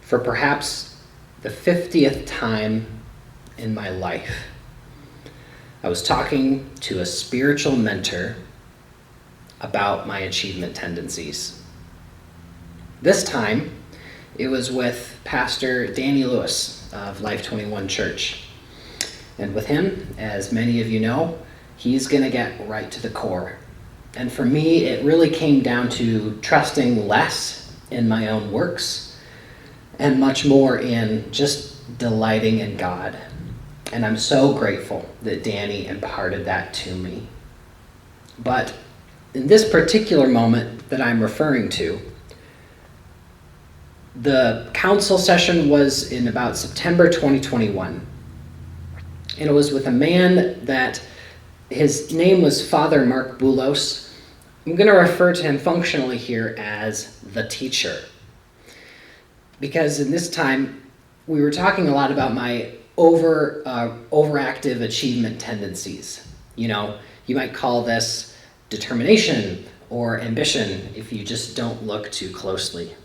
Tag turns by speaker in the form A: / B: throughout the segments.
A: for perhaps the 50th time in my life. I was talking to a spiritual mentor about my achievement tendencies. This time, it was with Pastor Danny Lewis of Life 21 Church. And with him, as many of you know, he's going to get right to the core. And for me, it really came down to trusting less in my own works and much more in just delighting in God. And I'm so grateful that Danny imparted that to me. But in this particular moment that I'm referring to, the council session was in about September 2021. And it was with a man that his name was Father Mark Boulos. I'm going to refer to him functionally here as the teacher. Because in this time, we were talking a lot about my overactive achievement tendencies. You know, you might call this determination or ambition if you just don't look too closely.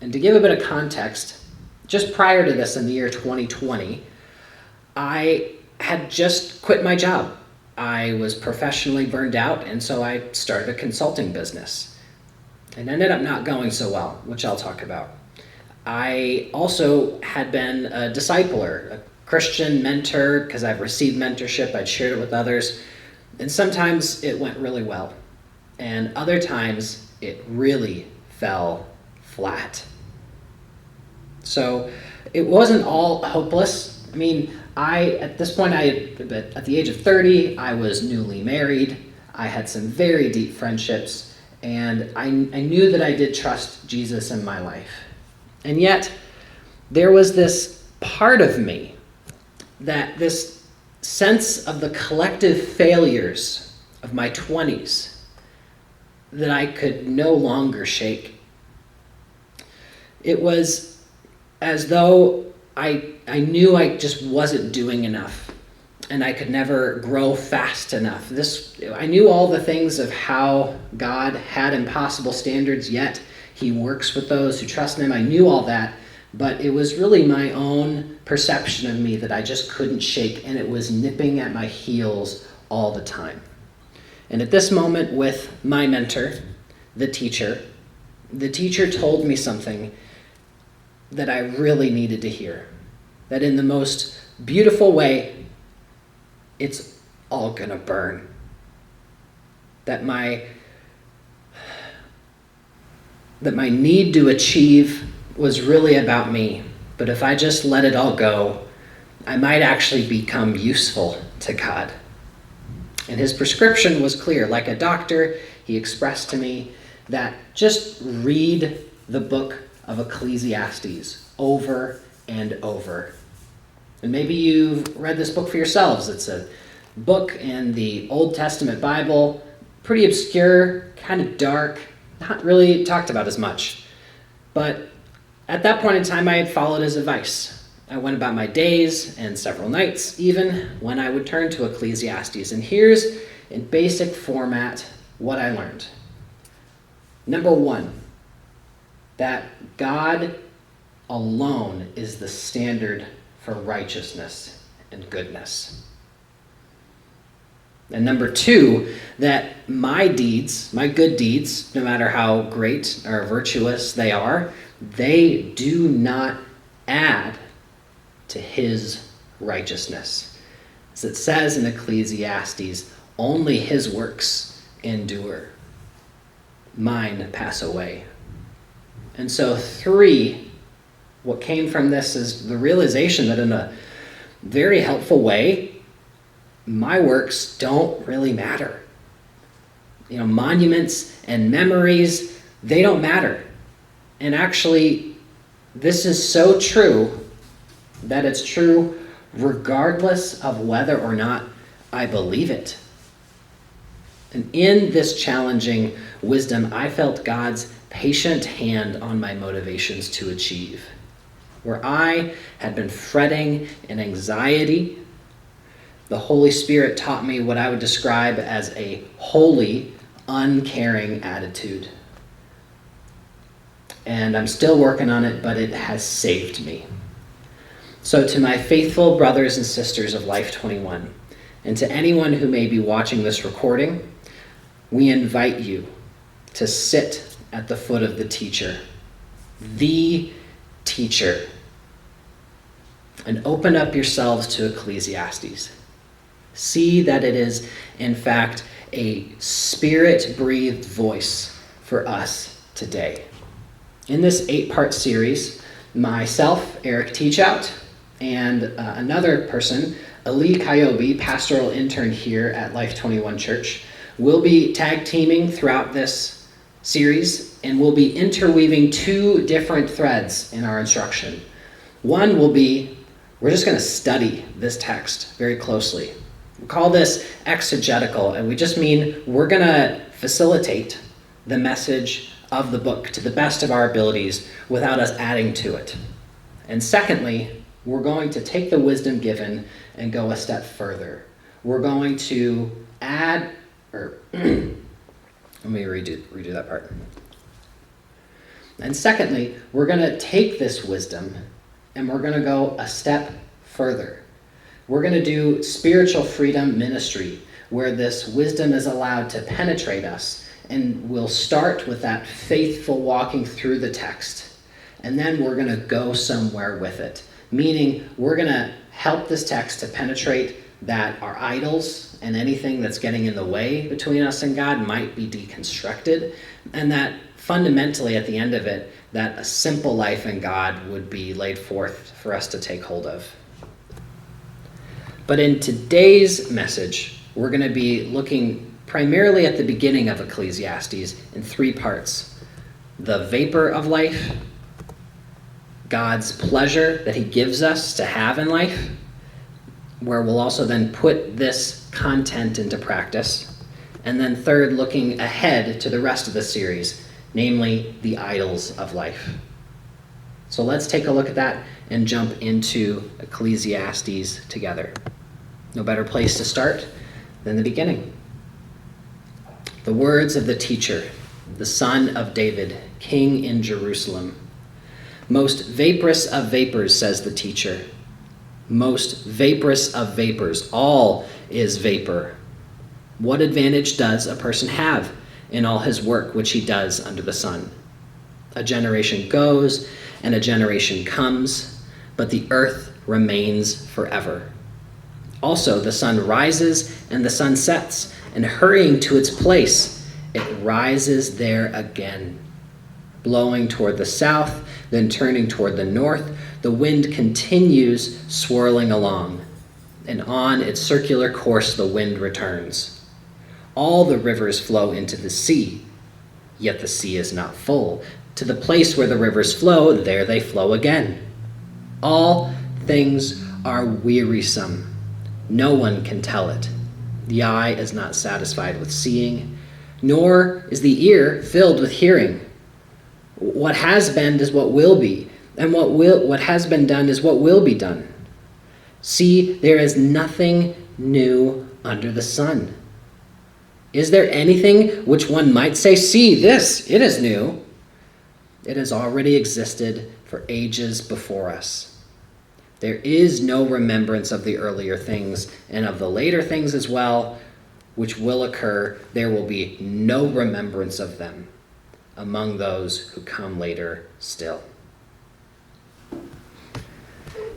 A: And to give a bit of context, just prior to this in the year 2020, I had just quit my job. I was professionally burned out, and so I started a consulting business. And ended up not going so well, which I'll talk about. I also had been a discipler, a Christian mentor, because I've received mentorship, I'd shared it with others, and sometimes it went really well. And other times, it really fell flat. So it wasn't all hopeless. I mean, at this point, at the age of 30, I was newly married. I had some very deep friendships, and I knew that I did trust Jesus in my life. And yet, there was this part of me, that this sense of the collective failures of my 20s that I could no longer shake. It was as though I knew I just wasn't doing enough, and I could never grow fast enough. I knew all the things of how God had impossible standards, yet he works with those who trust in him. I knew all that, but it was really my own perception of me that I just couldn't shake, and it was nipping at my heels all the time. And at this moment with my mentor, the teacher told me something that I really needed to hear. That in the most beautiful way, it's all gonna burn. That my need to achieve was really about me. But if I just let it all go, I might actually become useful to God. And his prescription was clear. Like a doctor, he expressed to me that just read the book of Ecclesiastes over and over. And maybe you've read this book for yourselves. It's a book in the Old Testament Bible, pretty obscure, kind of dark, not really talked about as much. But at that point in time, I had followed his advice. I went about my days and several nights even when I would turn to Ecclesiastes. And here's, in basic format, what I learned. Number one, that God alone is the standard for righteousness and goodness. And number two, that my deeds, my good deeds, no matter how great or virtuous they are, they do not add to his righteousness. As it says in Ecclesiastes, only his works endure. Mine pass away. And so what came from this is the realization that in a very helpful way, my works don't really matter. You know, monuments and memories, they don't matter. And actually, this is so true that it's true regardless of whether or not I believe it. And in this challenging wisdom, I felt God's patient hand on my motivations to achieve. Where I had been fretting in anxiety, the Holy Spirit taught me what I would describe as a holy, uncaring attitude. and I'm still working on it, but it has saved me. So to my faithful brothers and sisters of Life 21, and to anyone who may be watching this recording, we invite you to sit at the foot of the teacher, and open up yourselves to Ecclesiastes. See that it is, in fact, a spirit-breathed voice for us today. In this 8-part series, myself, Eric Teachout, and another person, Ali Kayobi, pastoral intern here at Life 21 Church, will be tag teaming throughout this series, and we'll be interweaving 2 different threads in our instruction. One will be, we're just going to study this text very closely. We call this exegetical, and we just mean we're going to facilitate the message of the book to the best of our abilities without us adding to it. And secondly, we're going to take the wisdom given and go a step further. We're going to add, let me redo that part. And secondly, we're going to take this wisdom and we're going to go a step further. We're going to do spiritual freedom ministry, where this wisdom is allowed to penetrate us. And we'll start with that faithful walking through the text. And then we're going to go somewhere with it. Meaning, we're going to help this text to penetrate that our idols and anything that's getting in the way between us and God might be deconstructed. And that fundamentally, at the end of it, that a simple life in God would be laid forth for us to take hold of. But in today's message, we're going to be looking primarily at the beginning of Ecclesiastes in 3 parts. The vapor of life, God's pleasure that he gives us to have in life, where we'll also then put this content into practice. And then third, looking ahead to the rest of the series, namely the idols of life. So let's take a look at that and jump into Ecclesiastes together. No better place to start than the beginning. The words of the teacher, the son of David, king in Jerusalem. Most vaporous of vapors, says the teacher. Most vaporous of vapors. All is vapor. What advantage does a person have in all his work which he does under the sun? A generation goes and a generation comes, but the earth remains forever. Also, the sun rises and the sun sets, and hurrying to its place, it rises there again. Blowing toward the south, then turning toward the north, the wind continues swirling along, and on its circular course the wind returns. All the rivers flow into the sea, yet the sea is not full. To the place where the rivers flow, there they flow again. All things are wearisome. No one can tell it. The eye is not satisfied with seeing, nor is the ear filled with hearing. What has been is what will be, and what has been done is what will be done. See, there is nothing new under the sun. Is there anything which one might say, see this, it is new? It has already existed for ages before us. There is no remembrance of the earlier things, and of the later things as well, which will occur. There will be no remembrance of them among those who come later still.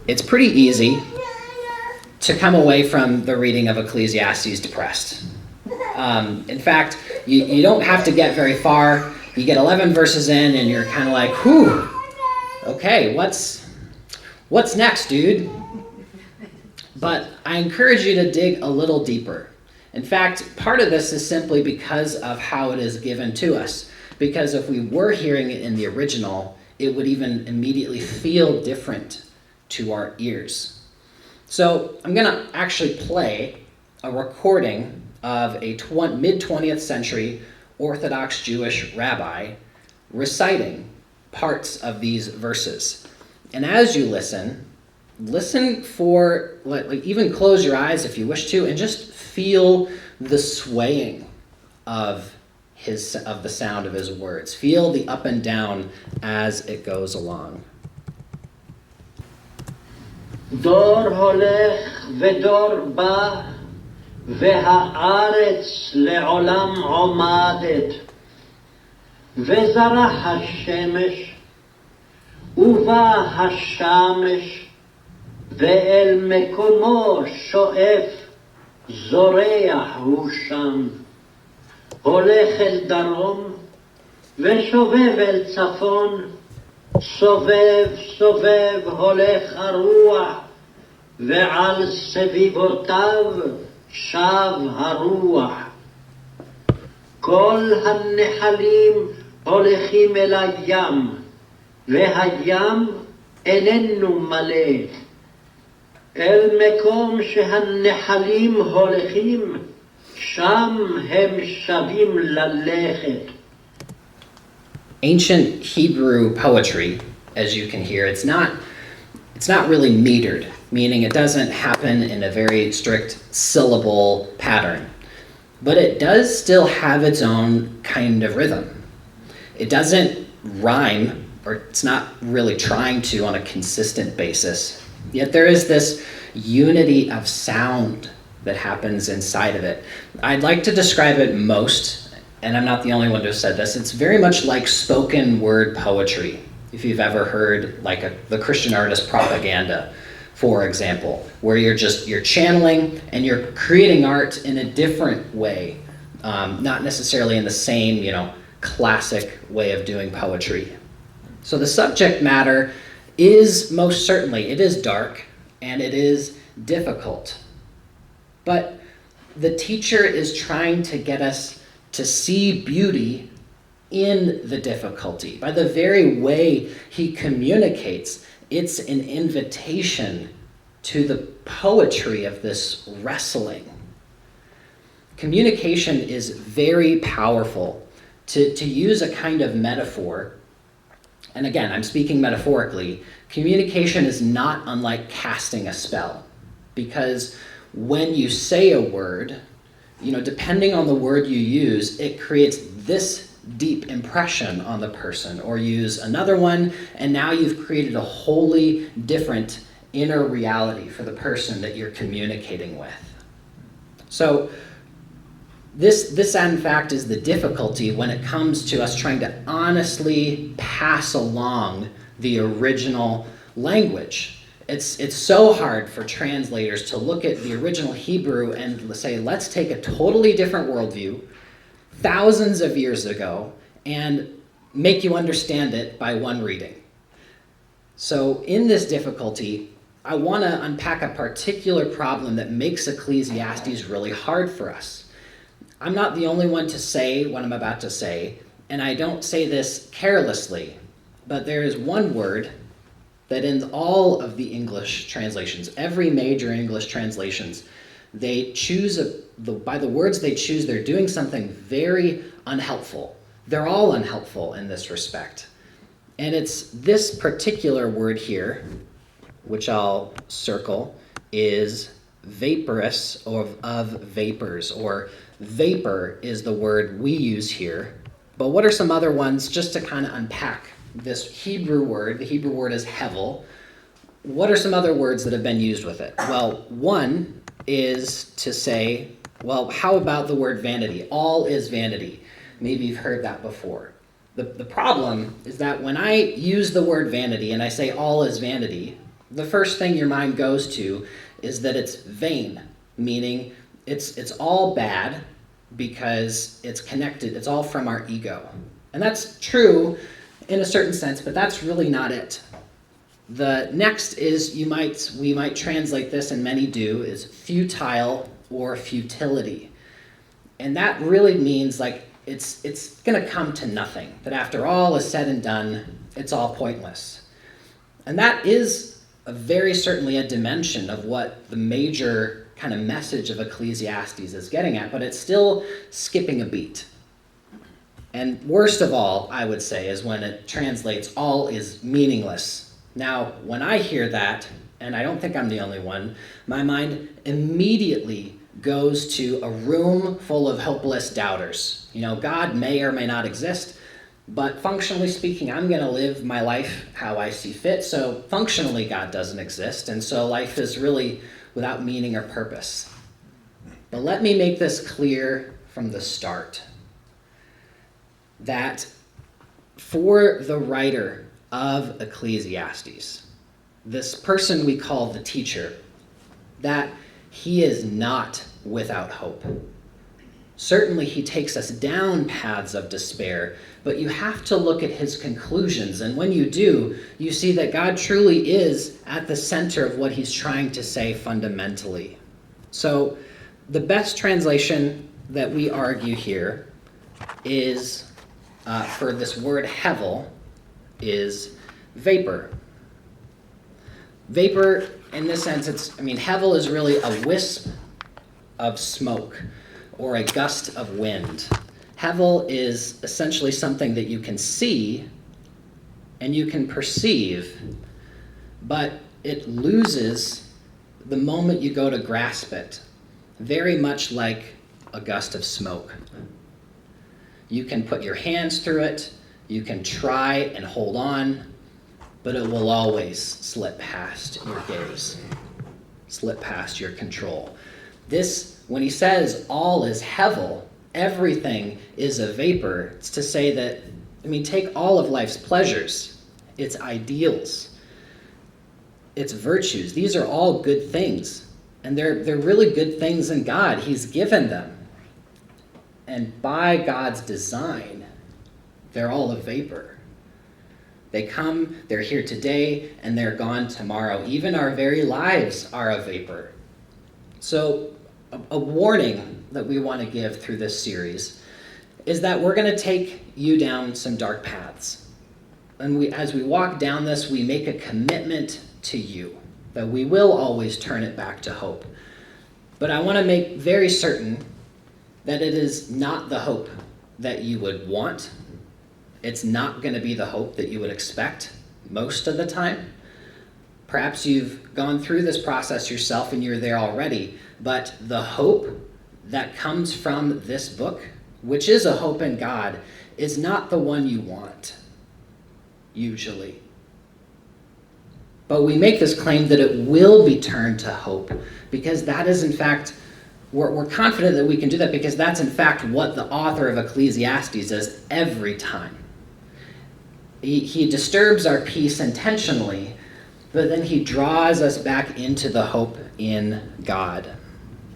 A: It's pretty easy to come away from the reading of Ecclesiastes depressed. In fact, you don't have to get very far. You get 11 verses in and you're kind of like, whew, okay, what's next, dude? But I encourage you to dig a little deeper. In fact, part of this is simply because of how it is given to us. Because if we were hearing it in the original, it would even immediately feel different to our ears. So I'm going to actually play a recording of a mid-20th century Orthodox Jewish rabbi reciting parts of these verses. And as you listen for, even close your eyes if you wish to, and just feel the swaying of of the sound of his words. Feel the up and down as it goes along.
B: דור הולך ודור בא, והארץ לעולם עומדת, וזרח השמש, ובא השמש, ואל מקומו שואף, זורח הוא שם. הולך אל דרום, ושובב אל צפון, סובב סובב הולך הרוח, ועל סביבותיו שב הרוח. כל הנחלים הולכים אל הים, והים איננו מלא. אל מקום שהנחלים הולכים, שם הם שבים ללכת.
A: Ancient Hebrew poetry, as you can hear, it's not really metered, meaning it doesn't happen in a very strict syllable pattern. But it does still have its own kind of rhythm. It doesn't rhyme, or it's not really trying to on a consistent basis. Yet there is this unity of sound that happens inside of it. I'd like to describe it most, and I'm not the only one to have said this, it's very much like spoken word poetry. If you've ever heard the Christian artist Propaganda, for example, where you're channeling and you're creating art in a different way, not necessarily in the same, classic way of doing poetry. So the subject matter is most certainly, it is dark and it is difficult. But the teacher is trying to get us to see beauty in the difficulty. By the very way he communicates, it's an invitation to the poetry of this wrestling. Communication is very powerful. To use a kind of metaphor, and again, I'm speaking metaphorically, communication is not unlike casting a spell. Because when you say a word, depending on the word you use, it creates this deep impression on the person, or use another one, and now you've created a wholly different inner reality for the person that you're communicating with. So this in fact is the difficulty when it comes to us trying to honestly pass along the original language. It's so hard for translators to look at the original Hebrew and say, let's take a totally different worldview, thousands of years ago, and make you understand it by one reading. So in this difficulty, I want to unpack a particular problem that makes Ecclesiastes really hard for us. I'm not the only one to say what I'm about to say, and I don't say this carelessly, but there is one word that in all of the English translations, every major English translations, they choose, by the words they choose, they're doing something very unhelpful. They're all unhelpful in this respect. And it's this particular word here, which I'll circle, is vaporous, or of vapors, or vapor is the word we use here. But what are some other ones, just to kind of unpack this Hebrew word? The Hebrew word is hevel. What are some other words that have been used with it? Well, one is to say, well, how about the word vanity? All is vanity. Maybe you've heard that before. The problem is that when I use the word vanity and I say all is vanity, the first thing your mind goes to is that it's vain, meaning it's all bad because it's connected, it's all from our ego. And that's true in a certain sense, but that's really not it. The next is, we might translate this, and many do, is futile or futility. And that really means it's going to come to nothing, that after all is said and done, it's all pointless. And that is very certainly a dimension of what the major kind of message of Ecclesiastes is getting at, but it's still skipping a beat. And worst of all, I would say, is when it translates all is meaningless. Now, when I hear that, and I don't think I'm the only one, my mind immediately goes to a room full of hopeless doubters. God may or may not exist, but functionally speaking, I'm going to live my life how I see fit. So functionally, God doesn't exist. And so life is really without meaning or purpose. But let me make this clear from the start that for the writer of Ecclesiastes, this person we call the teacher, that he is not without hope. Certainly he takes us down paths of despair, but you have to look at his conclusions. And when you do, you see that God truly is at the center of what he's trying to say fundamentally. So the best translation that we argue here is, for this word hevel, is vapor. Vapor, in this sense, hevel is really a wisp of smoke or a gust of wind. Hevel is essentially something that you can see and you can perceive, but it loses the moment you go to grasp it, very much like a gust of smoke. You can put your hands through it, you can try and hold on, but it will always slip past your gaze, slip past your control. When he says all is hevel, everything is a vapor, it's to say that, take all of life's pleasures, its ideals, its virtues. These are all good things, and they're really good things in God. He's given them. And by God's design, they're all a vapor. They come, they're here today, and they're gone tomorrow. Even our very lives are a vapor. So a warning that we want to give through this series is that we're going to take you down some dark paths. And as we walk down this, we make a commitment to you that we will always turn it back to hope. But I want to make very certain that it is not the hope that you would want. It's not going to be the hope that you would expect most of the time. Perhaps you've gone through this process yourself and you're there already, but the hope that comes from this book, which is a hope in God, is not the one you want, usually. But we make this claim that it will be turned to hope, because that is in fact, we're confident that we can do that because that's in fact what the author of Ecclesiastes does every time. He disturbs our peace intentionally, but then he draws us back into the hope in God.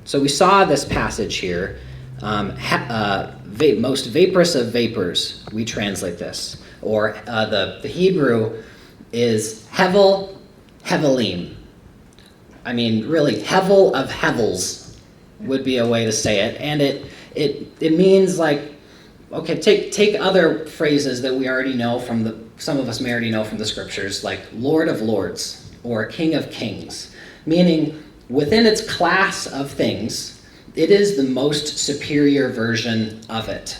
A: So we saw this passage here, most vaporous of vapors, we translate this. Or the Hebrew is hevel, hevelim. Really, hevel of hevels would be a way to say it. And it means like, okay, take other phrases that we already know some of us may already know from the scriptures, like Lord of Lords or King of Kings, meaning within its class of things, it is the most superior version of it.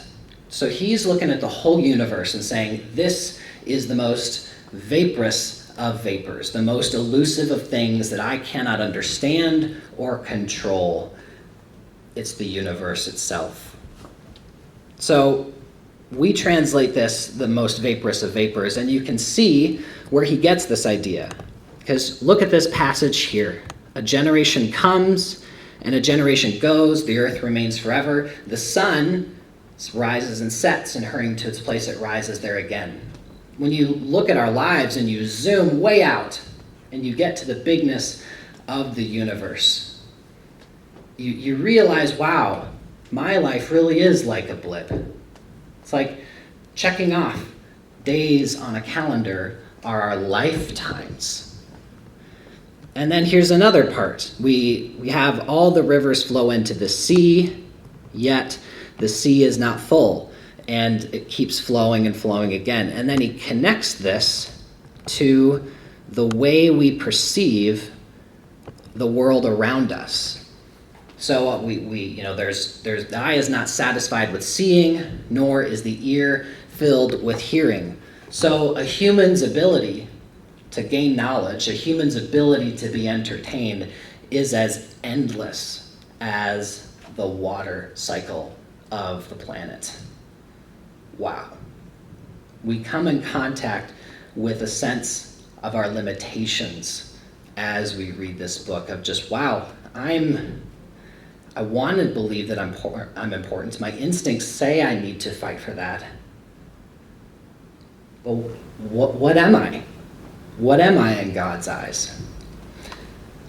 A: So he's looking at the whole universe and saying, this is the most vaporous of vapors, the most elusive of things that I cannot understand or control. It's the universe itself. So we translate this the most vaporous of vapors, and you can see where he gets this idea. Because look at this passage here. A generation comes and a generation goes, the earth remains forever. The sun rises and sets, and hurrying to its place it rises there again. When you look at our lives and you zoom way out and you get to the bigness of the universe, you realize, wow, my life really is like a blip. It's like checking off days on a calendar are our lifetimes. And then here's another part. We have all the rivers flow into the sea, yet the sea is not full, and it keeps flowing and flowing again. And then he connects this to the way we perceive the world around us. So there's the eye is not satisfied with seeing, nor is the ear filled with hearing. So a human's ability to gain knowledge, a human's ability to be entertained is as endless as the water cycle of the planet. Wow. We come in contact with a sense of our limitations as we read this book of just, wow, I want to believe that I'm important. My instincts say I need to fight for that. But what am I? What am I in God's eyes?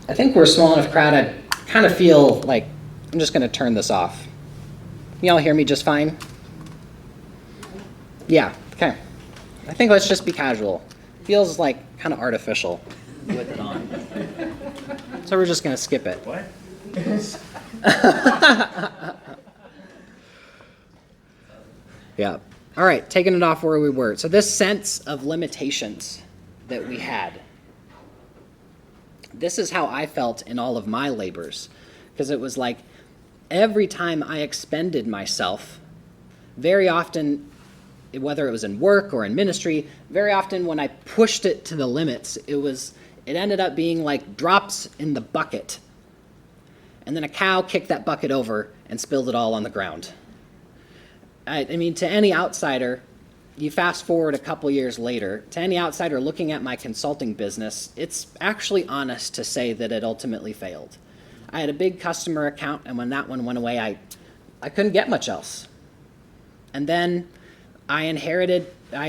A: I think we're a small enough crowd, I kind of feel like I'm just going to turn this off. Y'all hear me just fine? Yeah, okay. I think let's just be casual. Feels like kind of artificial with it on. So we're just going to skip it.
C: What?
A: Yeah. All right, taking it off where we were. So this sense of limitations that we had, this is how I felt in all of my labors, because it was like every time I expended myself, very often, whether it was in work or in ministry, very often when I pushed it to the limits, it ended up being like drops in the bucket. And then a cow kicked that bucket over and spilled it all on the ground. I mean, to any outsider, you fast forward a couple years later, to any outsider looking at my consulting business, it's actually honest to say that it ultimately failed. I had a big customer account, and when that one went away, I couldn't get much else. And then I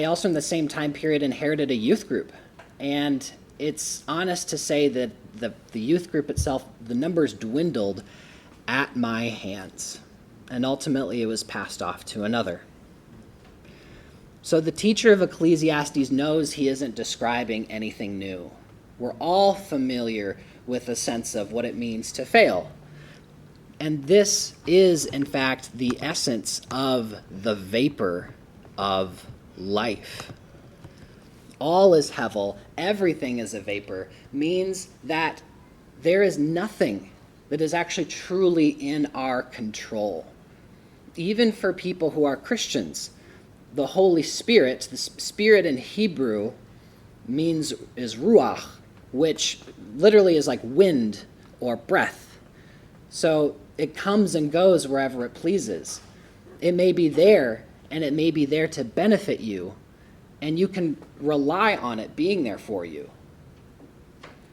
A: also in the same time period inherited a youth group. And it's honest to say that the youth group itself, the numbers dwindled at my hands. And ultimately it was passed off to another. So the teacher of Ecclesiastes knows he isn't describing anything new. We're all familiar with a sense of what it means to fail. And this is, in fact, the essence of the vapor of life. All is hevel, everything is a vapor, means that there is nothing that is actually truly in our control. Even for people who are Christians, the Holy Spirit, the Spirit in Hebrew is ruach, which literally is like wind or breath. So it comes and goes wherever it pleases. It may be there, and it may be there to benefit you, and you can rely on it being there for you.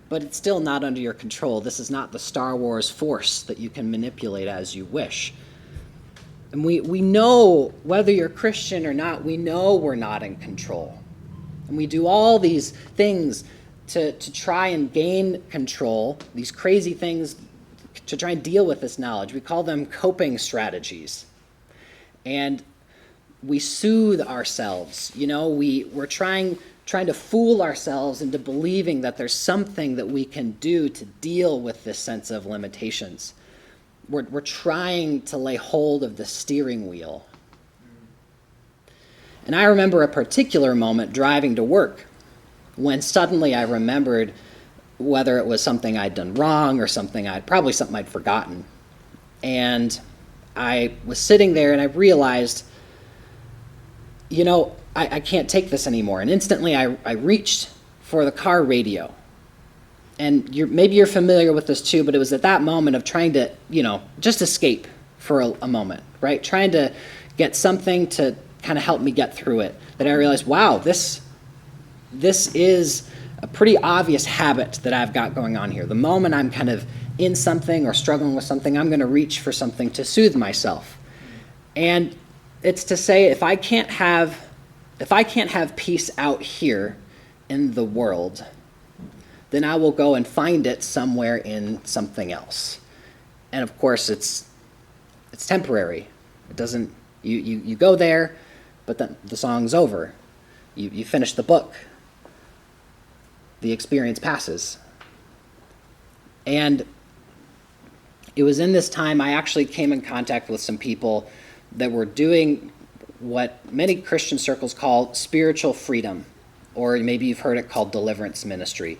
A: But it's still not under your control. This is not the Star Wars force that you can manipulate as you wish. And we know, whether you're Christian or not, we know we're not in control. And we do all these things to try and gain control, these crazy things to try and deal with this knowledge. We call them coping strategies. And we soothe ourselves. We're trying to fool ourselves into believing that there's something that we can do to deal with this sense of limitations. We're trying to lay hold of the steering wheel. And I remember a particular moment driving to work when suddenly I remembered, whether it was something I'd done wrong or something I'd forgotten. And I was sitting there and I realized, I can't take this anymore. And instantly I reached for the car radio. And maybe you're familiar with this too, but it was at that moment of trying to, just escape for a moment, right? Trying to get something to kind of help me get through it, that I realized, wow, this is a pretty obvious habit that I've got going on here. The moment I'm kind of in something or struggling with something, I'm going to reach for something to soothe myself. And it's to say, if I can't have peace out here in the world, then I will go and find it somewhere in something else. And of course, it's temporary. It doesn't. You go there, but then the song's over. You finish the book. The experience passes. And it was in this time I actually came in contact with some people that were doing what many Christian circles call spiritual freedom, or maybe you've heard it called deliverance ministry.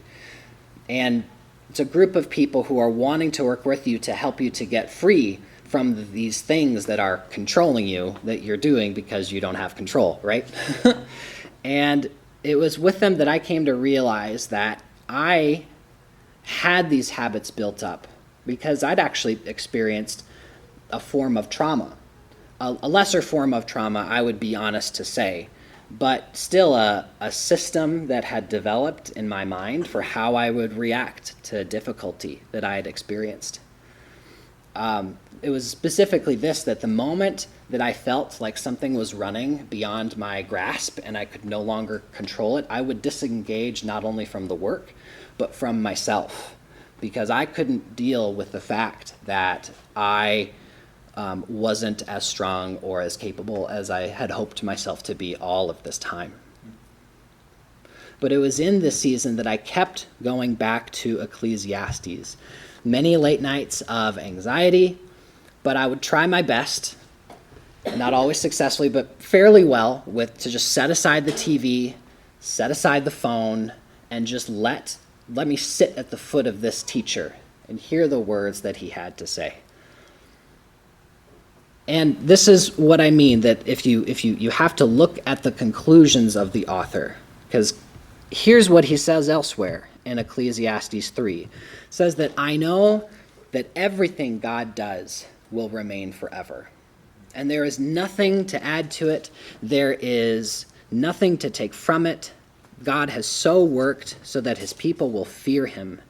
A: And it's a group of people who are wanting to work with you to help you to get free from these things that are controlling you, that you're doing because you don't have control, right? And it was with them that I came to realize that I had these habits built up because I'd actually experienced a form of trauma, a lesser form of trauma, I would be honest to say, but still a system that had developed in my mind for how I would react to difficulty that I had experienced. It was specifically this, that the moment that I felt like something was running beyond my grasp and I could no longer control it, I would disengage not only from the work, but from myself, because I couldn't deal with the fact that I wasn't as strong or as capable as I had hoped myself to be all of this time. But it was in this season that I kept going back to Ecclesiastes. Many late nights of anxiety, but I would try my best, not always successfully, but fairly well, to just set aside the TV, set aside the phone, and just let me sit at the foot of this teacher and hear the words that he had to say. And this is what I mean, that if you have to look at the conclusions of the author, because here's what he says elsewhere in Ecclesiastes 3. It says that I know that everything God does will remain forever. And there is nothing to add to it. There is nothing to take from it. God has so worked so that his people will fear him.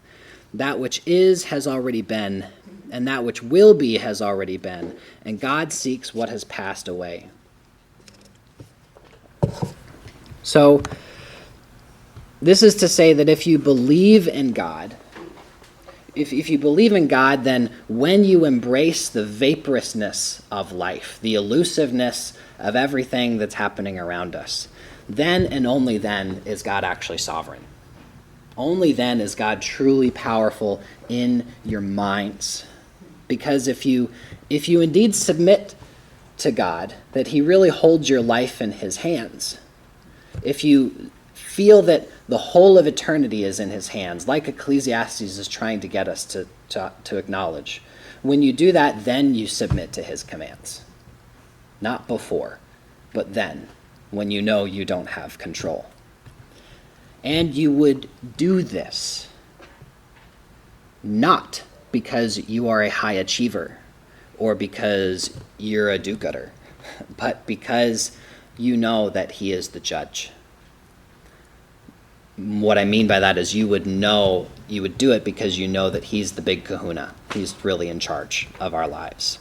A: That which is has already been, and that which will be has already been, and God seeks what has passed away. So, this is to say that if you believe in God, if you believe in God, then when you embrace the vaporousness of life, the elusiveness of everything that's happening around us, then and only then is God actually sovereign. Only then is God truly powerful in your minds. Because if you indeed submit to God, that he really holds your life in his hands, if you feel that the whole of eternity is in his hands, like Ecclesiastes is trying to get us to acknowledge, when you do that, then you submit to his commands. Not before, but then, when you know you don't have control. And you would do this not because you are a high achiever or because you're a do-gooder, but because you know that he is the judge. What I mean by that is you would do it because you know that he's the big kahuna. He's really in charge of our lives.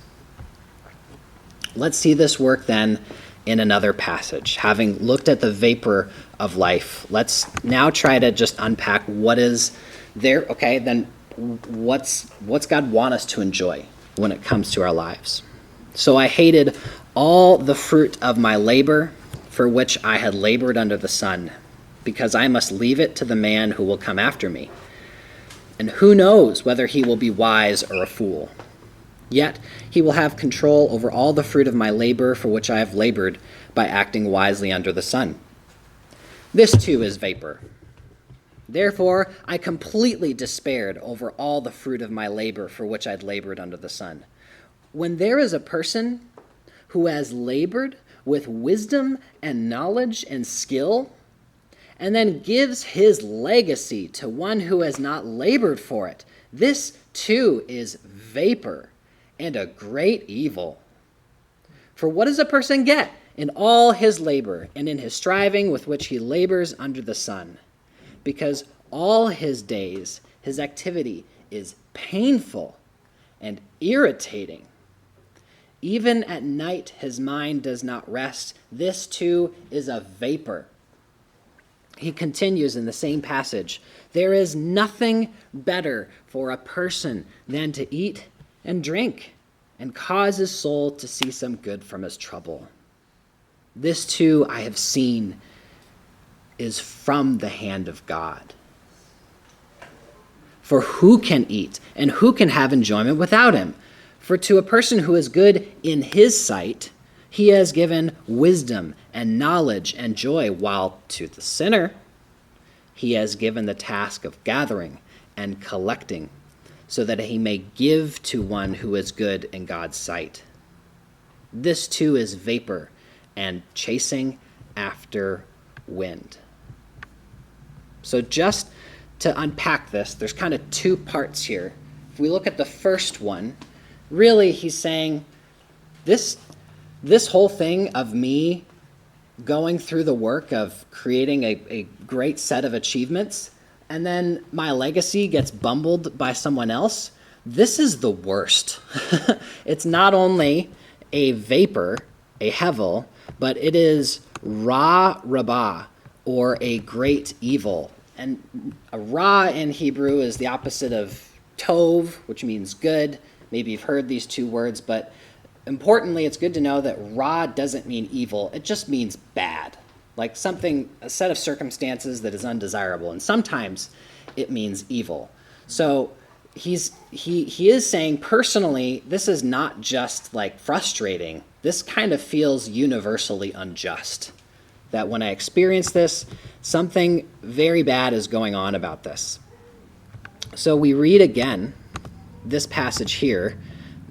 A: Let's see this work then in another passage. Having looked at the vapor of life, let's now try to just unpack what is there. Okay, then what's God want us to enjoy when it comes to our lives? So I hated all the fruit of my labor for which I had labored under the sun, because I must leave it to the man who will come after me. And who knows whether he will be wise or a fool? Yet he will have control over all the fruit of my labor for which I have labored by acting wisely under the sun. This too is vapor. Therefore, I completely despaired over all the fruit of my labor for which I had labored under the sun. When there is a person who has labored with wisdom and knowledge and skill, and then gives his legacy to one who has not labored for it, this too is vapor and a great evil. For what does a person get in all his labor and in his striving with which he labors under the sun? Because all his days, his activity is painful and irritating. Even at night his mind does not rest. This too is a vapor. He continues in the same passage, there is nothing better for a person than to eat and drink and cause his soul to see some good from his trouble. This too I have seen is from the hand of God. For who can eat and who can have enjoyment without him? For to a person who is good in his sight, he has given wisdom and knowledge and joy, while to the sinner he has given the task of gathering and collecting, so that he may give to one who is good in God's sight. This too is vapor and chasing after wind. So just to unpack this, there's kind of two parts here. if we look at the first one, really he's saying this whole thing of me going through the work of creating a great set of achievements, and then my legacy gets bumbled by someone else, this is the worst. It's not only a vapor, a hevel, but it is ra rabah, or a great evil. And a ra in Hebrew is the opposite of tov, which means good. Maybe you've heard these two words, but importantly, it's good to know that ra doesn't mean evil. It just means bad, like something, a set of circumstances that is undesirable. And sometimes it means evil. So he is saying personally, this is not just like frustrating. This kind of feels universally unjust. That when I experience this, something very bad is going on about this. So we read again this passage here.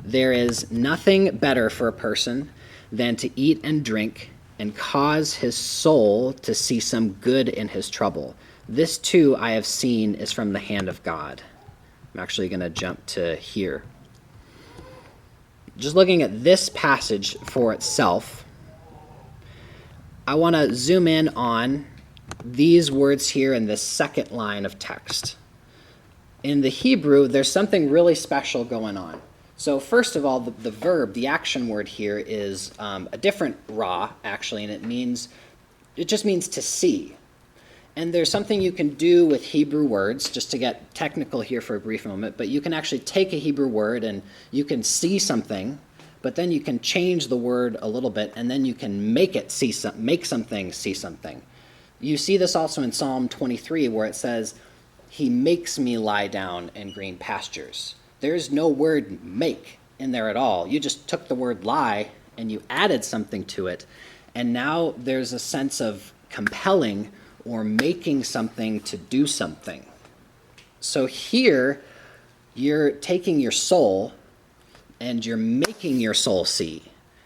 A: There is nothing better for a person than to eat and drink and cause his soul to see some good in his trouble. This too I have seen is from the hand of God. I'm actually going to jump to here. Just looking at this passage for itself, I want to zoom in on these words here in this second line of text. In the Hebrew, there's something really special going on. So first of all, the verb, the action word here is a different ra, actually, and it just means to see. And there's something you can do with Hebrew words, just to get technical here for a brief moment, but you can actually take a Hebrew word and you can see something, but then you can change the word a little bit, and then you can make something see something. You see this also in Psalm 23, where it says, "He makes me lie down in green pastures." There's no word make in there at all. You just took the word lie and you added something to it, and now there's a sense of compelling or making something to do something. So here, you're taking your soul and you're making your soul see.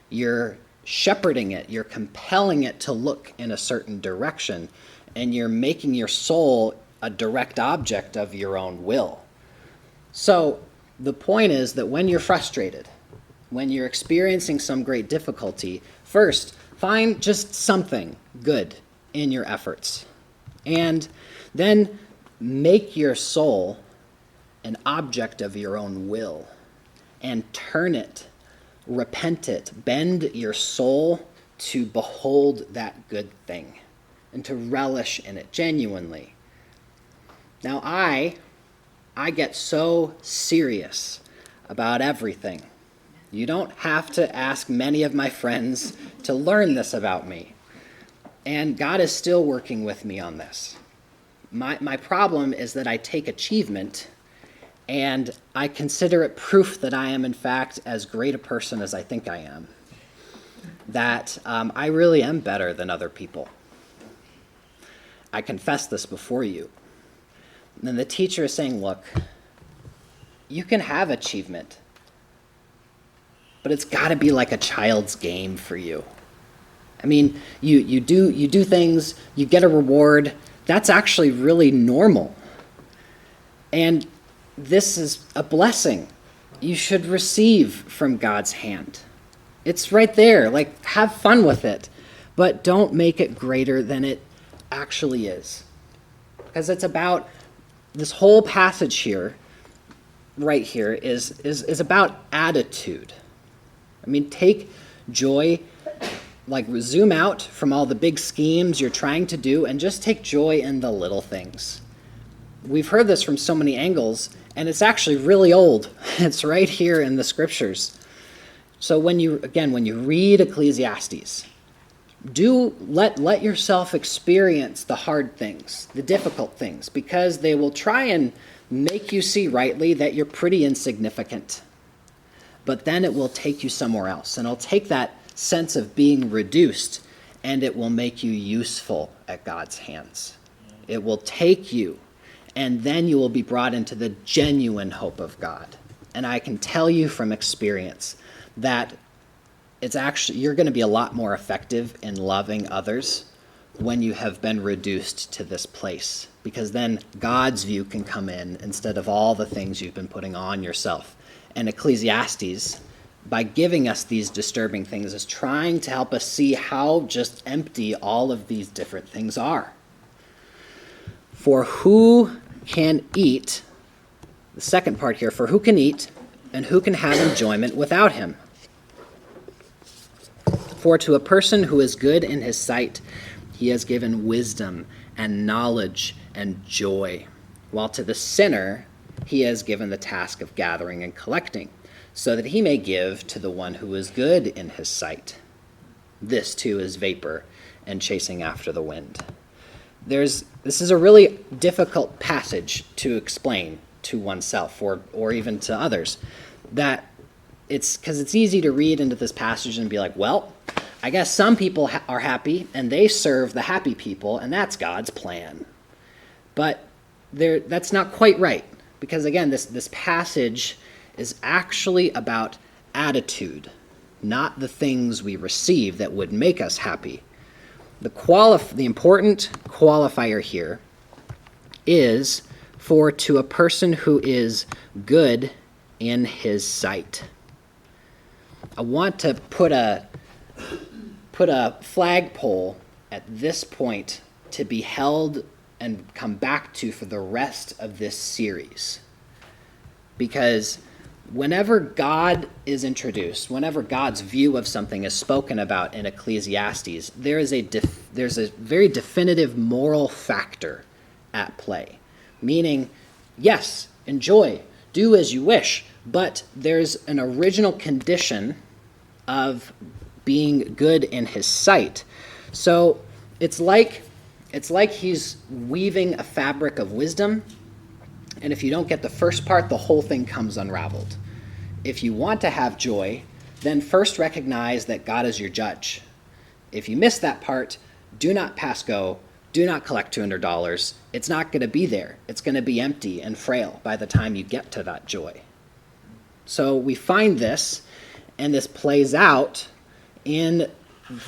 A: You're shepherding it, you're compelling it to look in a certain direction, and you're making your soul a direct object of your own will. So the point is that when you're frustrated, when you're experiencing some great difficulty, first, find just something good in your efforts. And then make your soul an object of your own will and turn it, repent it, bend your soul to behold that good thing and to relish in it genuinely. Now I get so serious about everything. You don't have to ask many of my friends to learn this about me. And God is still working with me on this. My problem is that I take achievement and I consider it proof that I am, in fact, as great a person as I think I am. That I really am better than other people. I confess this before you. And then the teacher is saying, look, you can have achievement, but it's got to be like a child's game for you. I mean, you do things, you get a reward. That's actually really normal. And this is a blessing you should receive from God's hand. It's right there. Like, have fun with it, but don't make it greater than it actually is. Because it's about this whole passage here, right here, is about attitude. I mean, take joy, like zoom out from all the big schemes you're trying to do and just take joy in the little things. We've heard this from so many angles, and it's actually really old. It's right here in the scriptures. So when you read Ecclesiastes, let yourself experience the hard things, the difficult things, because they will try and make you see rightly that you're pretty insignificant. But then it will take you somewhere else, and it'll take that sense of being reduced, and it will make you useful at God's hands. It will take you, and then you will be brought into the genuine hope of God. And I can tell you from experience that you're going to be a lot more effective in loving others when you have been reduced to this place, because then God's view can come in instead of all the things you've been putting on yourself. And Ecclesiastes, by giving us these disturbing things, is trying to help us see how just empty all of these different things are. For who can eat, the second part here, for who can eat and who can have enjoyment without him? For to a person who is good in his sight, he has given wisdom and knowledge and joy, while to the sinner he has given the task of gathering and collecting, so that he may give to the one who is good in his sight. This too is vapor and chasing after the wind. This is a really difficult passage to explain to oneself or even to others. That it's because it's easy to read into this passage and be like, well, I guess some people are happy and they serve the happy people, and that's God's plan. But that's not quite right, because again, this passage is actually about attitude, not the things we receive that would make us happy. The important qualifier here is for to a person who is good in his sight. I want to put a flagpole at this point to be held and come back to for the rest of this series. Because whenever God is introduced, whenever God's view of something is spoken about in Ecclesiastes, there's a very definitive moral factor at play. Meaning, yes, enjoy, do as you wish, but there's an original condition of being good in his sight. So it's like he's weaving a fabric of wisdom, and if you don't get the first part, the whole thing comes unraveled. If you want to have joy, then first recognize that God is your judge. If you miss that part, do not pass go, do not collect $200. It's not going to be there. It's going to be empty and frail by the time you get to that joy. So we find this, and this plays out in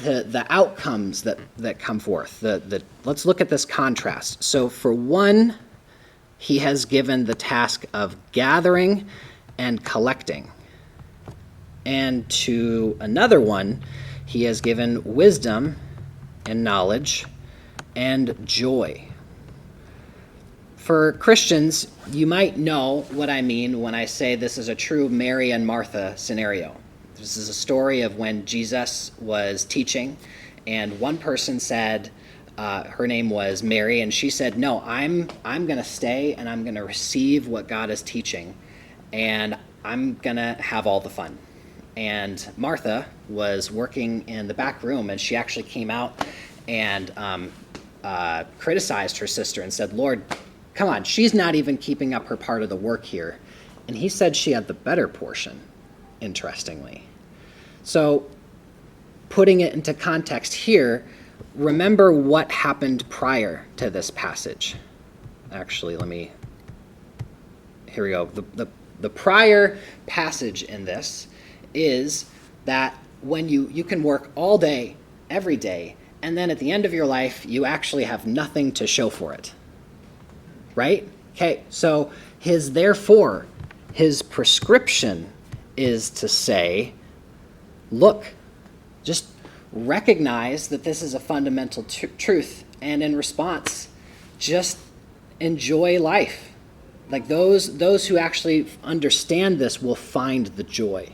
A: the outcomes that come forth. Let's look at this contrast. So for one, he has given the task of gathering and collecting. And to another one, he has given wisdom and knowledge and joy. For Christians, you might know what I mean when I say this is a true Mary and Martha scenario. This is a story of when Jesus was teaching, and one person said, her name was Mary, and she said, no, I'm going to stay and I'm going to receive what God is teaching, and I'm going to have all the fun. And Martha was working in the back room, and she actually came out and criticized her sister and said, Lord, come on, she's not even keeping up her part of the work here. And he said she had the better portion, interestingly. So putting it into context here, remember what happened prior to this passage. Actually, here we go. The prior passage in this is that when you can work all day, every day, and then at the end of your life, you actually have nothing to show for it. Right? Okay, so his prescription is to say, look, just recognize that this is a fundamental truth, and in response, just enjoy life. Like those who actually understand this will find the joy.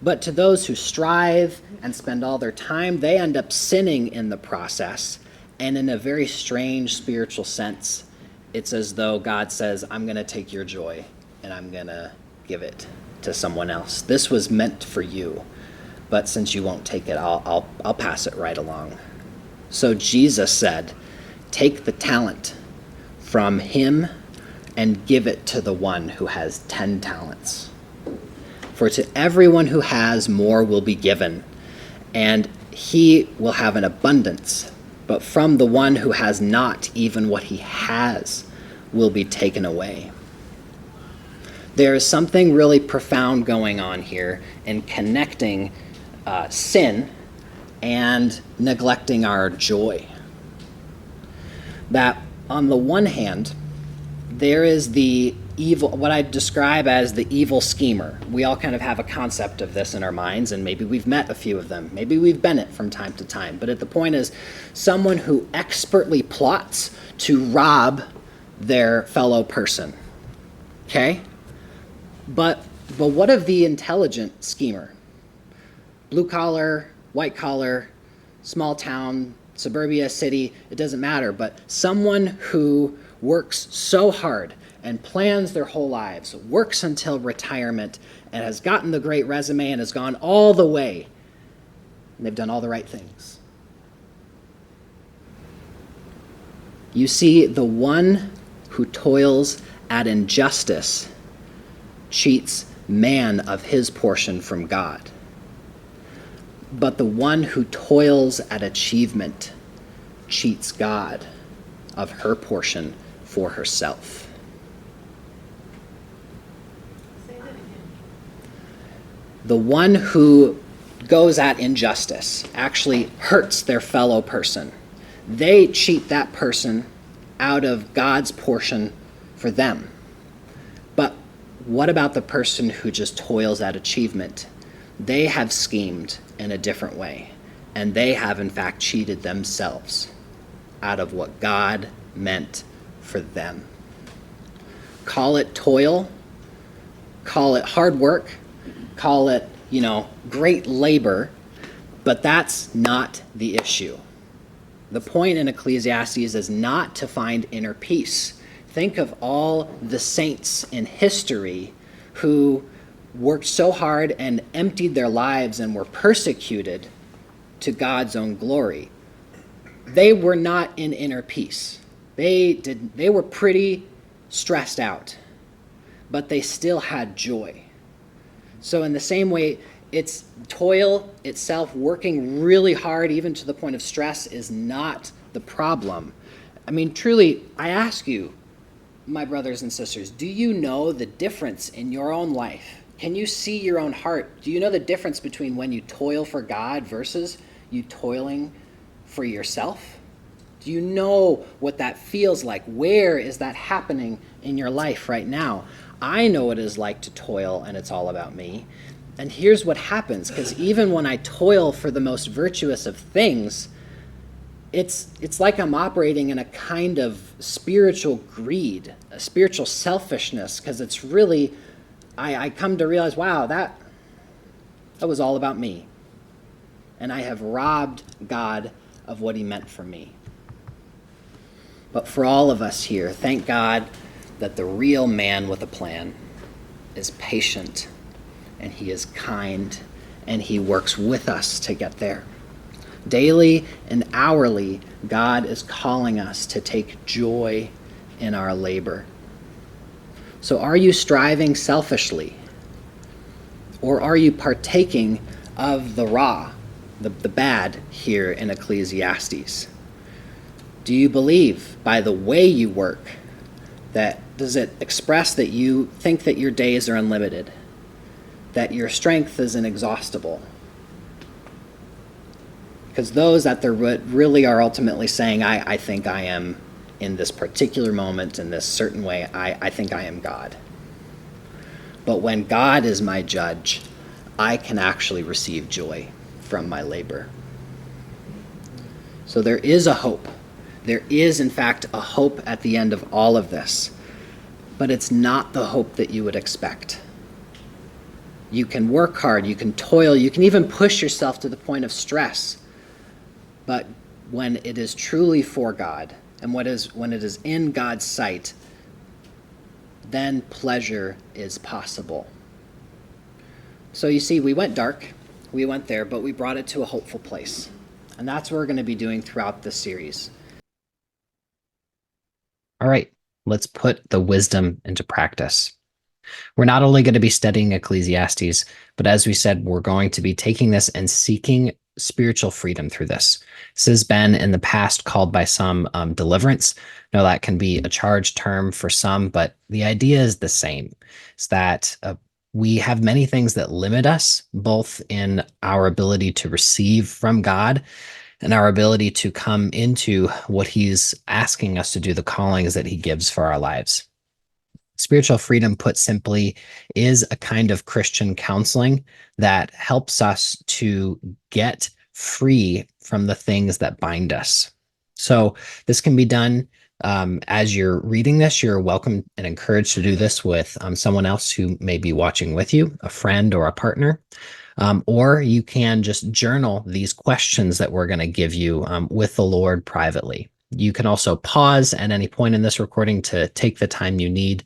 A: But to those who strive and spend all their time, they end up sinning in the process, and in a very strange spiritual sense, it's as though God says, I'm going to take your joy and I'm going to give it to someone else. This was meant for you, but since you won't take it, I'll pass it right along. So Jesus said, take the talent from him and give it to the one who has 10 talents. For to everyone who has, more will be given, and he will have an abundance. But from the one who has not, even what he has will be taken away. There is something really profound going on here in connecting sin and neglecting our joy. That On the one hand, there is the evil, what I describe as the evil schemer. We all kind of have a concept of this in our minds, and maybe we've met a few of them. Maybe we've been it from time to time. But the point is, someone who expertly plots to rob their fellow person. Okay? But what of the intelligent schemer? Blue collar, white collar, small town, suburbia, city, it doesn't matter. But someone who works so hard and plans their whole lives, works until retirement, and has gotten the great resume and has gone all the way. And they've done all the right things. You see, the one who toils at injustice cheats man of his portion from God. But the one who toils at achievement cheats God of her portion for herself. The one who goes at injustice actually hurts their fellow person. They cheat that person out of God's portion for them. But what about the person who just toils at achievement? They have schemed in a different way, and they have in fact cheated themselves out of what God meant for them. Call it toil, call it hard work, call it, great labor, but that's not the issue. The point in Ecclesiastes is not to find inner peace. Think of all the saints in history who worked so hard and emptied their lives and were persecuted to God's own glory. They were not in inner peace. They were pretty stressed out, but they still had joy. So in the same way, it's toil itself, working really hard, even to the point of stress, is not the problem. I mean, truly, I ask you, my brothers and sisters, do you know the difference in your own life? Can you see your own heart? Do you know the difference between when you toil for God versus you toiling for yourself? Do you know what that feels like? Where is that happening in your life right now? I know what it is like to toil and it's all about me. And here's what happens, because even when I toil for the most virtuous of things, it's like I'm operating in a kind of spiritual greed, a spiritual selfishness, because it's really, I come to realize, wow, that was all about me. And I have robbed God of what he meant for me. But for all of us here, thank God that the real man with a plan is patient, and he is kind, and he works with us to get there. Daily and hourly, God is calling us to take joy in our labor. So are you striving selfishly? Or are you partaking of the raw, the bad here in Ecclesiastes? Do you believe by the way you work does it express that you think that your days are unlimited, that your strength is inexhaustible? Because those that really are ultimately saying, I think I am in this particular moment, in this certain way, I think I am God. But when God is my judge, I can actually receive joy from my labor. So there is a hope. There is, in fact, a hope at the end of all of this. But it's not the hope that you would expect. You can work hard, you can toil, you can even push yourself to the point of stress. But when it is truly for God, and when it is in God's sight, then pleasure is possible. So you see, we went dark, we went there, but we brought it to a hopeful place. And that's what we're going to be doing throughout this series. All right, let's put the wisdom into practice. We're not only going to be studying Ecclesiastes, but as we said, we're going to be taking this and seeking spiritual freedom through this. This has been in the past called by some deliverance. Now that can be a charged term for some, but the idea is the same. It's that we have many things that limit us, both in our ability to receive from God and our ability to come into what he's asking us to do, the callings that he gives for our lives. Spiritual freedom, put simply, is a kind of Christian counseling that helps us to get free from the things that bind us. So this can be done as you're reading this. You're welcome and encouraged to do this with someone else who may be watching with you, a friend or a partner. Or you can just journal these questions that we're going to give you with the Lord privately. You can also pause at any point in this recording to take the time you need,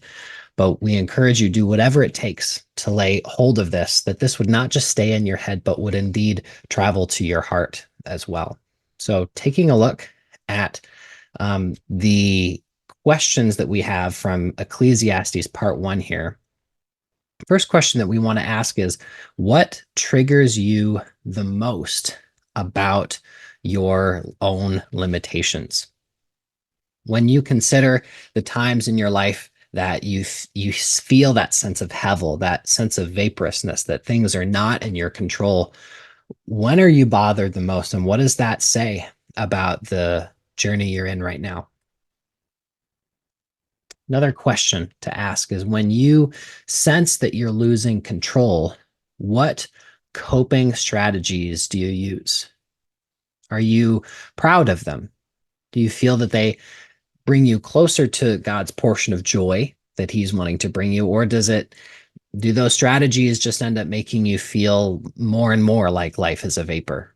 A: but we encourage you do whatever it takes to lay hold of this, that this would not just stay in your head, but would indeed travel to your heart as well. So taking a look at the questions that we have from Ecclesiastes part 1 here. First question that we want to ask is, what triggers you the most about your own limitations? When you consider the times in your life that you feel that sense of hevel, that sense of vaporousness, that things are not in your control, when are you bothered the most? And what does that say about the journey you're in right now? Another question to ask is, when you sense that you're losing control, what coping strategies do you use? Are you proud of them? Do you feel that they bring you closer to God's portion of joy that he's wanting to bring you? Or do those strategies just end up making you feel more and more like life is a vapor?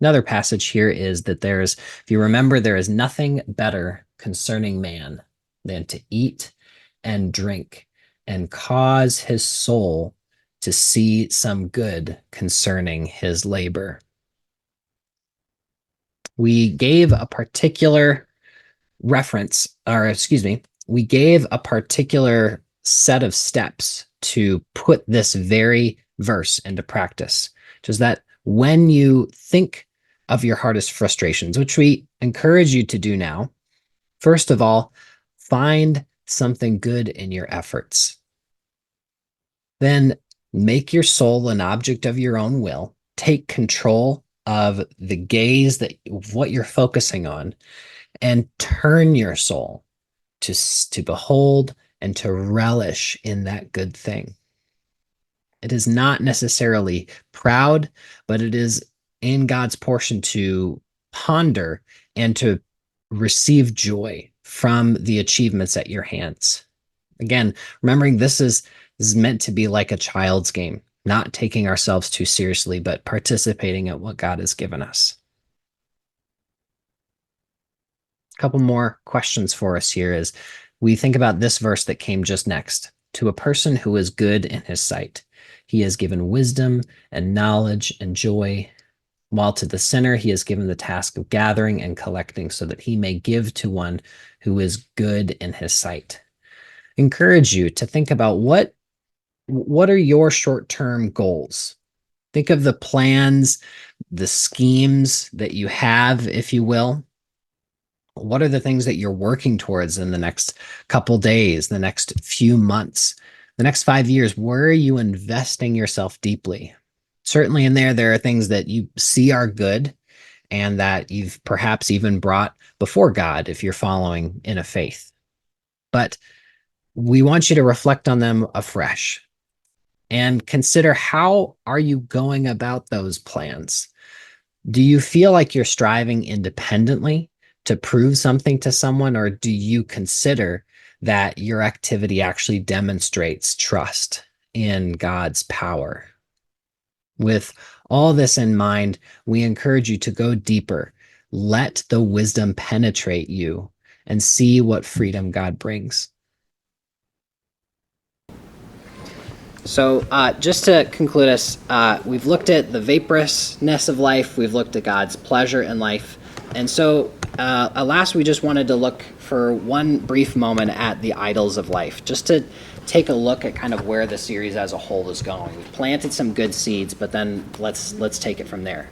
A: Another passage here is that if you remember, there is nothing better concerning man than to eat and drink and cause his soul to see some good concerning his labor. We gave a particular we gave a particular set of steps to put this very verse into practice, which is that when you think of your hardest frustrations, which we encourage you to do now, first of all, find something good in your efforts. Then make your soul an object of your own will. Take control of the gaze of what you're focusing on, and turn your soul to behold and to relish in that good thing. It is not necessarily proud, but it is in God's portion to ponder and to receive joy from the achievements at your hands. Again, remembering this is meant to be like a child's game, not taking ourselves too seriously, but participating at what God has given us. A couple more questions for us here is, we think about this verse that came just next. To a person who is good in his sight, he has given wisdom and knowledge and joy, while to the sinner he has given the task of gathering and collecting, so that he may give to one who is good in his sight. Encourage you to think about what are your short-term goals. Think of the plans, the schemes that you have, if you will. What are the things that you're working towards in the next couple days, the next few months, the next 5 years? Where are you investing yourself deeply? Certainly in there are things that you see are good and that you've perhaps even brought before God if you're following in a faith. But we want you to reflect on them afresh and consider, how are you going about those plans? Do you feel like you're striving independently to prove something to someone, or do you consider that your activity actually demonstrates trust in God's power? With all this in mind, we encourage you to go deeper. Let the wisdom penetrate you and see what freedom God brings. So just to conclude us, we've looked at the vaporousness of life. We've looked at God's pleasure in life. And so last, we just wanted to look for one brief moment at the idols of life, just to take a look at kind of where the series as a whole is going. We've planted some good seeds, but then let's take it from there.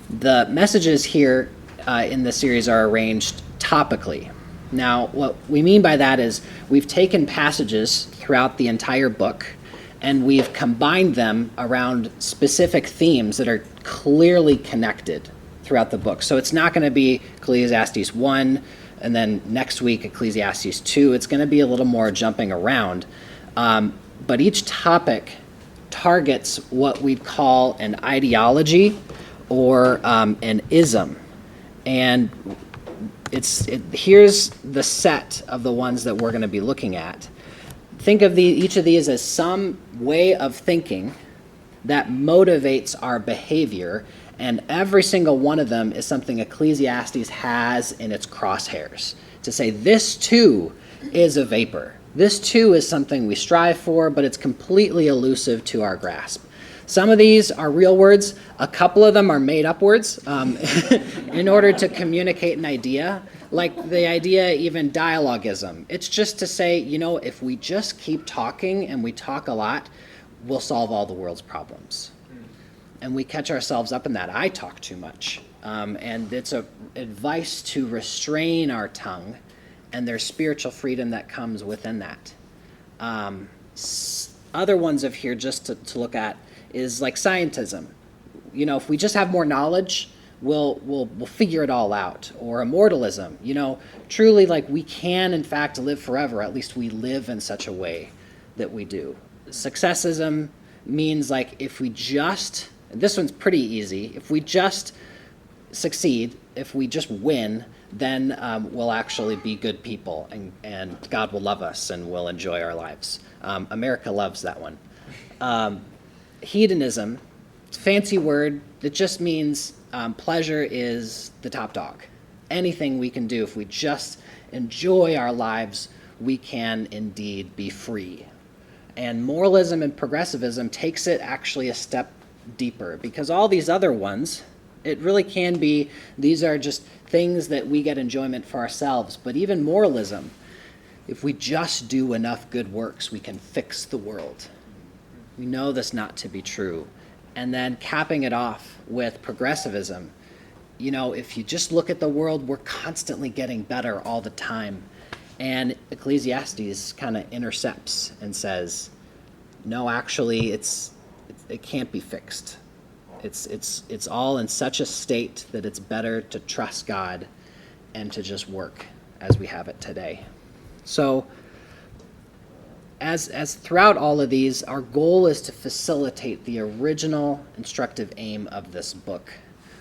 A: The messages here in the series are arranged topically. Now, what we mean by that is we've taken passages throughout the entire book and we've combined them around specific themes that are clearly connected throughout the book. So it's not going to be Ecclesiastes 1 and then next week Ecclesiastes 2. It's going to be a little more jumping around. But each topic targets what we'd call an ideology or an ism. And here's the set of the ones that we're going to be looking at. Think of each of these as some way of thinking that motivates our behavior, and every single one of them is something Ecclesiastes has in its crosshairs to say this too is a vapor. This too is something we strive for, but it's completely elusive to our grasp. Some of these are real words. A couple of them are made up words in order to communicate an idea, like the idea even dialogism. It's just to say, if we just keep talking and we talk a lot, we'll solve all the world's problems. And we catch ourselves up in that. I talk too much. And it's an advice to restrain our tongue, and there's spiritual freedom that comes within that. Other ones of here just to look at is like scientism. If we just have more knowledge, we'll figure it all out. Or immortalism. Truly, like, we can in fact live forever. At least we live in such a way that we do. Successism means, like, if we just, this one's pretty easy, if we just succeed, if we just win, then we'll actually be good people, and God will love us and we'll enjoy our lives. America loves that one. Hedonism, it's a fancy word that just means pleasure is the top dog. Anything we can do, if we just enjoy our lives, we can indeed be free. And moralism and progressivism takes it actually a step deeper, because all these other ones, it really can be, these are just things that we get enjoyment for ourselves. But even moralism, if we just do enough good works, we can fix the world. We know this not to be true. And then capping it off with progressivism, if you just look at the world, we're constantly getting better all the time. And Ecclesiastes kind of intercepts and says, no, actually, it can't be fixed. It's all in such a state that it's better to trust God and to just work as we have it today. So as throughout all of these, our goal is to facilitate the original instructive aim of this book,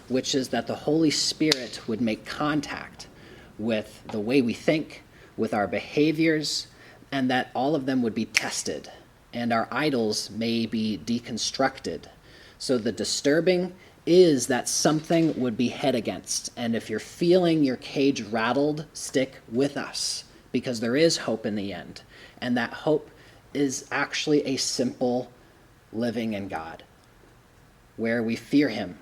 A: which is that the Holy Spirit would make contact with the way we think, with our behaviors, and that all of them would be tested, and our idols may be deconstructed. So the disturbing is that something would be hit against, and if you're feeling your cage rattled, stick with us, because there is hope in the end. And that hope is actually a simple living in God, where we fear him,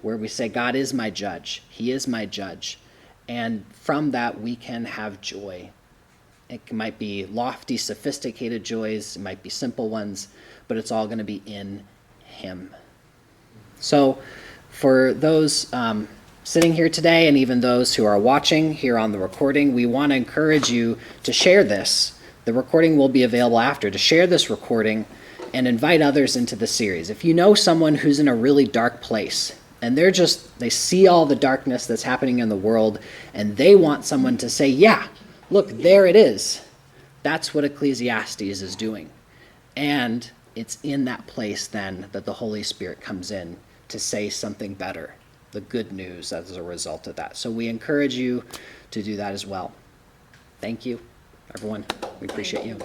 A: where we say, God is my judge, he is my judge. And from that, we can have joy. It might be lofty, sophisticated joys, it might be simple ones, but it's all going to be in him. So for those sitting here today, and even those who are watching here on the recording, we want to encourage you to share this. The recording will be available after, to share this recording and invite others into the series. If you know someone who's in a really dark place, and they see all the darkness that's happening in the world, and they want someone to say, yeah, look, there it is. That's what Ecclesiastes is doing. And it's in that place then that the Holy Spirit comes in to say something better, the good news as a result of that. So we encourage you to do that as well. Thank you, everyone. We appreciate you.